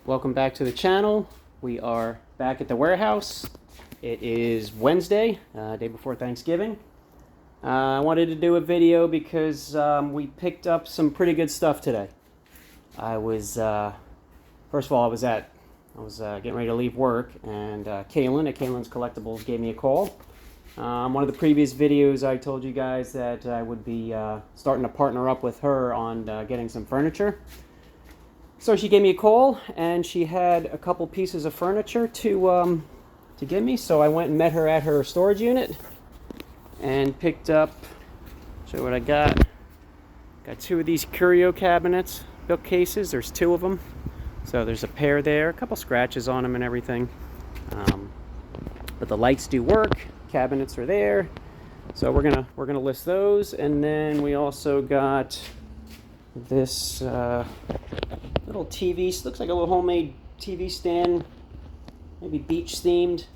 Welcome back to the channel. We are back at the warehouse. It is Wednesday, day before Thanksgiving. I wanted to do a video because we picked up some pretty good stuff today. I was, first of all, I was getting ready to leave work, and Kaylin at Kaylin's Collectibles gave me a call. One of the previous videos I told you guys that I would be starting to partner up with her on getting some furniture. So she gave me a call, and she had a couple pieces of furniture to give me. So I went and met her at her storage unit and picked up, show you what I got. Got two of these curio cabinets, bookcases. There's two of them. So there's a pair there, a couple scratches on them and everything. But the lights do work. Cabinets are there. So we're gonna list those, and then we also got this little TV. Looks like a little homemade TV stand, maybe beach themed.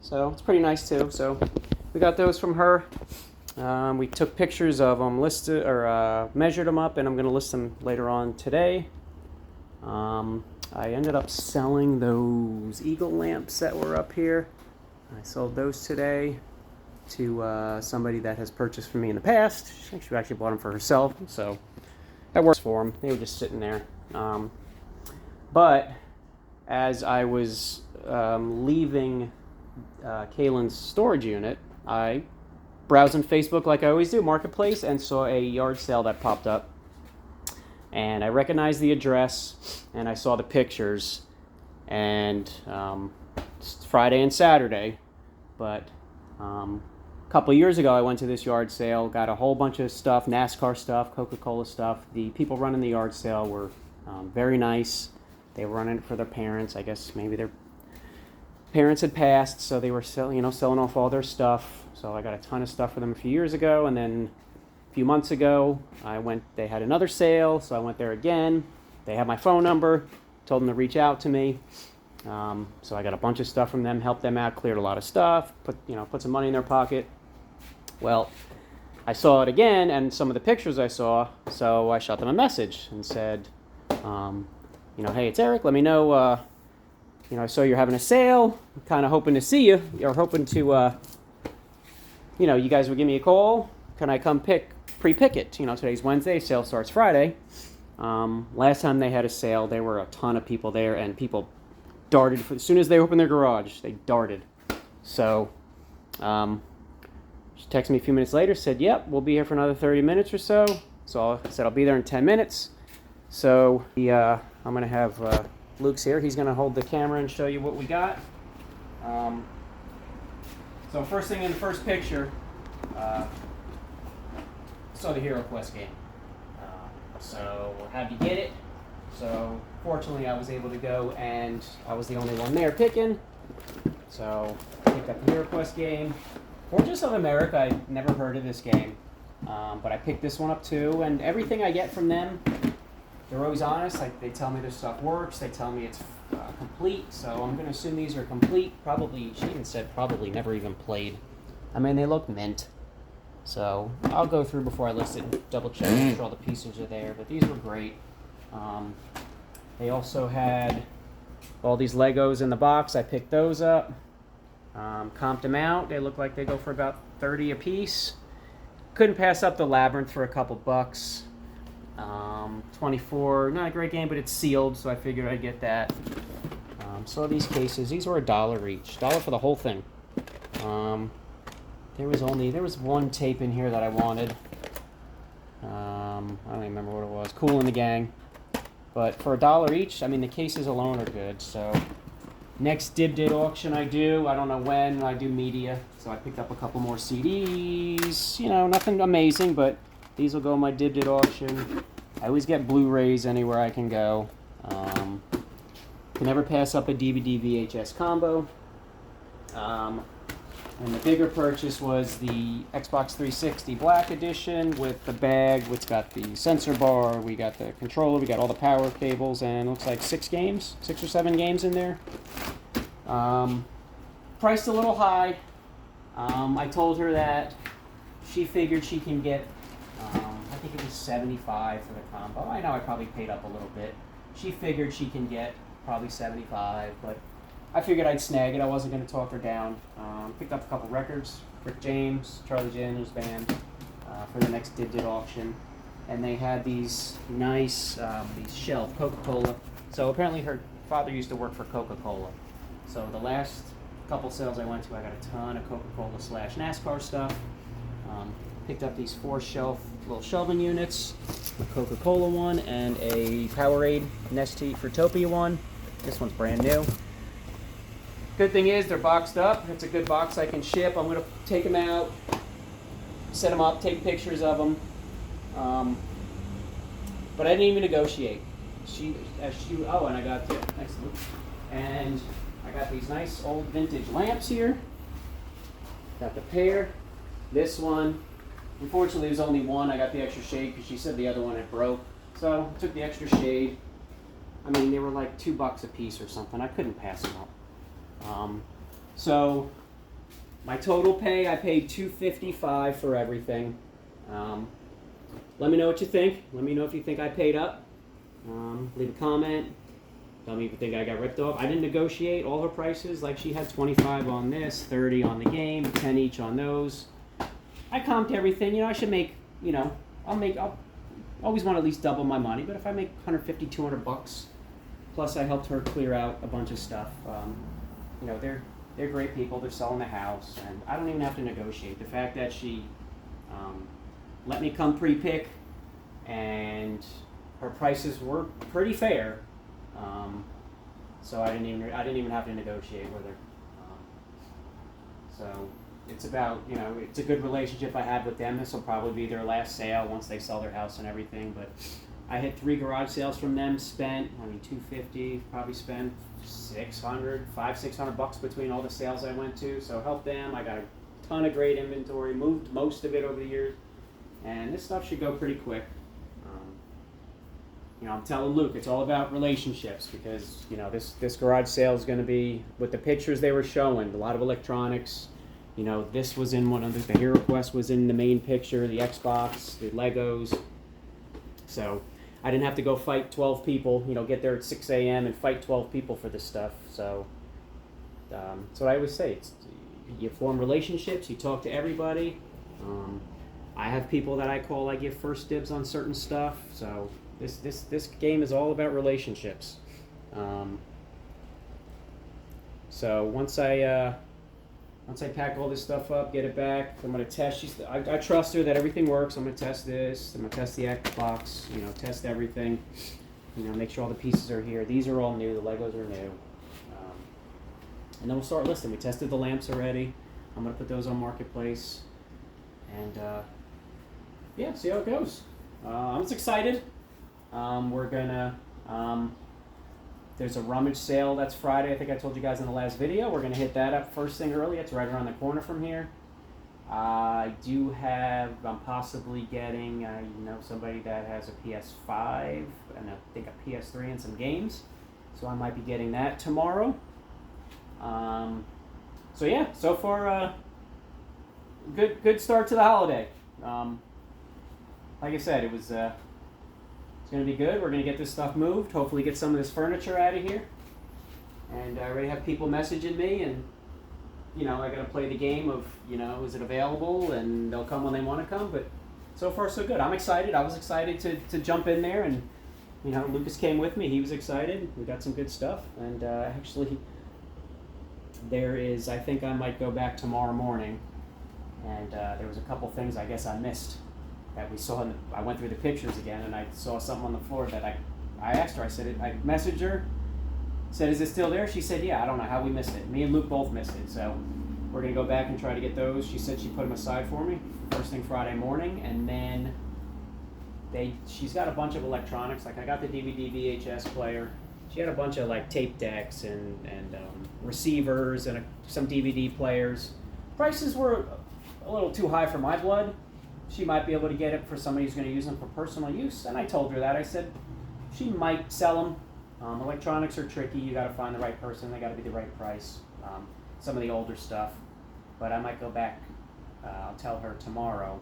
So it's pretty nice too. So we got those from her. We took pictures of them, listed or measured them up, and I'm gonna list them later on today. I ended up selling those eagle lamps that were up here. I sold those today to somebody that has purchased from me in the past. She actually bought them for herself, so that works for them. They were just sitting there. But as I was leaving Kaylin's storage unit, I browsed on Facebook like I always do, Marketplace, and saw a yard sale that popped up. And I recognized the address, and I saw the pictures, and it's Friday and Saturday, but a couple of years ago I went to this yard sale, got a whole bunch of stuff, NASCAR stuff, Coca-Cola stuff. The people running the yard sale were very nice. They were running it for their parents. I guess maybe their parents had passed, so they were selling off all their stuff. So I got a ton of stuff for them a few years ago, and then a few months ago they had another sale, so I went there again. They had my phone number, told them to reach out to me. So I got a bunch of stuff from them, helped them out, cleared a lot of stuff, put some money in their pocket. Well, I saw it again, and some of the pictures I saw, so I shot them a message and said, hey, it's Eric, let me know, I saw you're having a sale, I'm kind of hoping to see you, or hoping to, you guys would give me a call, can I come pre-pick it? Today's Wednesday, sale starts Friday. Last time they had a sale, there were a ton of people there, and people darted, as soon as they opened their garage, they darted. So, she texted me a few minutes later, said, yep, we'll be here for another 30 minutes or so. So I said, I'll be there in 10 minutes. So I'm going to have Luke's here. He's going to hold the camera and show you what we got. So first thing in the first picture, saw the Hero Quest game. So we're happy to get it. So fortunately I was able to go, and I was the only one there picking. So I picked up the Hero Quest game. Fortress of America, I'd never heard of this game. But I picked this one up too, and everything I get from them, they're always honest. Like, they tell me their stuff works, they tell me it's complete, so I'm going to assume these are complete. Probably, she even said probably never even played. I mean, they look mint. So I'll go through before I list it and double check, make sure all the pieces are there, but these were great. They also had all these Legos in the box. I picked those up, comped them out. They look like they go for about $30 a piece. Couldn't pass up the Labyrinth for a couple bucks. 24, not a great game, but it's sealed, so I figured I'd get that. So these cases, these were $1 each, $1 for the whole thing. There was one tape in here that I wanted. I don't even remember what it was. Cool in the Gang. But for $1 each, I mean, the cases alone are good. So next Dibdit auction I don't know when, I do media. So I picked up a couple more CDs. Nothing amazing, but these will go in my Dibdit auction. I always get Blu-rays anywhere I can go. Can never pass up a DVD VHS combo. And the bigger purchase was the Xbox 360 Black Edition with the bag. It's got the sensor bar, we got the controller, we got all the power cables, and it looks like 6 or 7 games in there. Priced a little high. I told her that she figured she can get, I think it was $75 for the combo. I know I probably paid up a little bit. She figured she can get probably 75, but I figured I'd snag it. I wasn't going to talk her down. Picked up a couple records, Rick James, Charlie Janders Band, for the next Dibdit auction. And they had these nice, these shelf, Coca-Cola. So apparently her father used to work for Coca-Cola. So the last couple sales I went to, I got a ton of Coca-Cola / NASCAR stuff. Picked up these 4 shelf little shelving units, a Coca-Cola one and a Powerade Nestea Fruitopia one. This one's brand new. Good thing is they're boxed up. It's a good box I can ship. I'm going to take them out, set them up, take pictures of them. But I didn't even negotiate. Oh, and I got excellent. And I got these nice old vintage lamps here. Got the pair. This one, unfortunately, there's only one. I got the extra shade because she said the other one had broke. So I took the extra shade. I mean, they were like $2 a piece or something. I couldn't pass them up. So my total pay, I paid $255 for everything. Let me know what you think. Let me know if you think I paid up. Leave a comment. Tell me if you think I got ripped off. I didn't negotiate all her prices. Like she had 25 on this, 30 on the game, 10 each on those. I comped everything. You know, I should make, you know, I'll always want to at least double my money. But if I make $150, $200, plus I helped her clear out a bunch of stuff. You know, they're great people. They're selling the house, and I don't even have to negotiate. The fact that she let me come pre-pick, and her prices were pretty fair. So I didn't even have to negotiate with her. So it's about, you know, it's a good relationship I had with them. This will probably be their last sale once they sell their house and everything. But I hit 3 garage sales from them. Spent, I mean, $250. Probably spent $600 between all the sales I went to. So helped them. I got a ton of great inventory. Moved most of it over the years, and this stuff should go pretty quick. You know, I'm telling Luke, it's all about relationships because, you know, this garage sale is going to be, with the pictures they were showing, a lot of electronics. You know, this was in one of the Hero Quest was in the main picture, the Xbox, the Legos. So I didn't have to go fight 12 people, you know, get there at 6 a.m. and fight 12 people for this stuff. So that's what I always say. You form relationships, you talk to everybody. I have people that I call, I give first dibs on certain stuff. So this game is all about relationships. So once I pack all this stuff up, get it back, I'm gonna test. I trust her that everything works. I'm gonna test this. I'm gonna test the Xbox. You know, test everything. You know, make sure all the pieces are here. These are all new. The Legos are new. And then we'll start listing. We tested the lamps already. I'm gonna put those on Marketplace, and yeah, see how it goes. I'm just excited. We're gonna. There's a rummage sale that's Friday. I think I told you guys in the last video. We're gonna hit that up first thing early. It's right around the corner from here. I do have. I'm possibly getting, you know, somebody that has a PS5 and I think a PS3 and some games. So I might be getting that tomorrow. So yeah, so far, good start to the holiday. Like I said, it was. It's going to be good. We're going to get this stuff moved. Hopefully get some of this furniture out of here. And I already have people messaging me, and, you know, I got to play the game of, you know, is it available? And they'll come when they want to come. But so far, so good. I'm excited. I was excited to jump in there. And, you know, Lucas came with me. He was excited. We got some good stuff. And actually, there is, I think I might go back tomorrow morning. And there was a couple things I guess I missed that we saw. I went through the pictures again, and I saw something on the floor that I asked her. I said, I messaged her, said, is it still there? She said, yeah, I don't know how we missed it. Me and Luke both missed it, so we're going to go back and try to get those. She said she put them aside for me first thing Friday morning, and then she's got a bunch of electronics. Like I got the DVD VHS player. She had a bunch of like tape decks and receivers and some DVD players. Prices were a little too high for my blood. She might be able to get it for somebody who's going to use them for personal use. And I told her that. I said she might sell them. Electronics are tricky. You got to find the right person. They got to be the right price. Some of the older stuff. But I might go back. I'll tell her tomorrow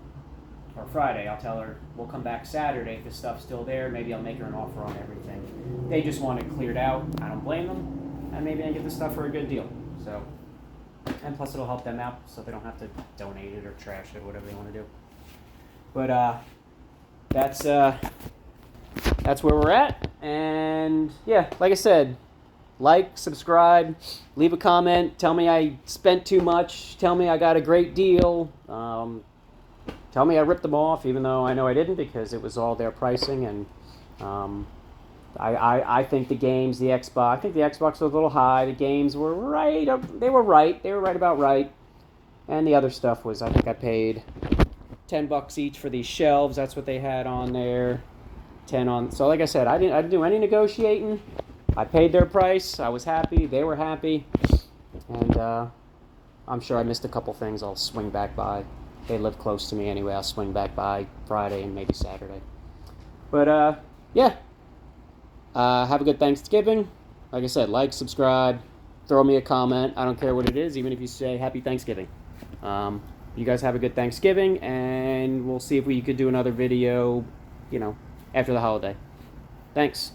or Friday. I'll tell her we'll come back Saturday if the stuff's still there. Maybe I'll make her an offer on everything. They just want it cleared out. I don't blame them, and maybe I get the stuff for a good deal. So, and plus it'll help them out, so they don't have to donate it or trash it, whatever they want to do. But that's where we're at. And yeah, like I said, like, subscribe, leave a comment, tell me I spent too much, tell me I got a great deal, tell me I ripped them off, even though I know I didn't, because it was all their pricing. And I think the games, the Xbox was a little high, the games were right, they were right about right, and the other stuff was, I think I paid $10 each for these shelves. That's what they had on there. 10 on. So like I said, I didn't do any negotiating. I paid their price. I was happy. They were happy. And I'm sure I missed a couple things. I'll swing back by. They live close to me anyway. I'll swing back by Friday and maybe Saturday. But yeah. Have a good Thanksgiving. Like I said, like, subscribe, throw me a comment. I don't care what it is, even if you say Happy Thanksgiving. You guys have a good Thanksgiving, and we'll see if we could do another video, after the holiday. Thanks.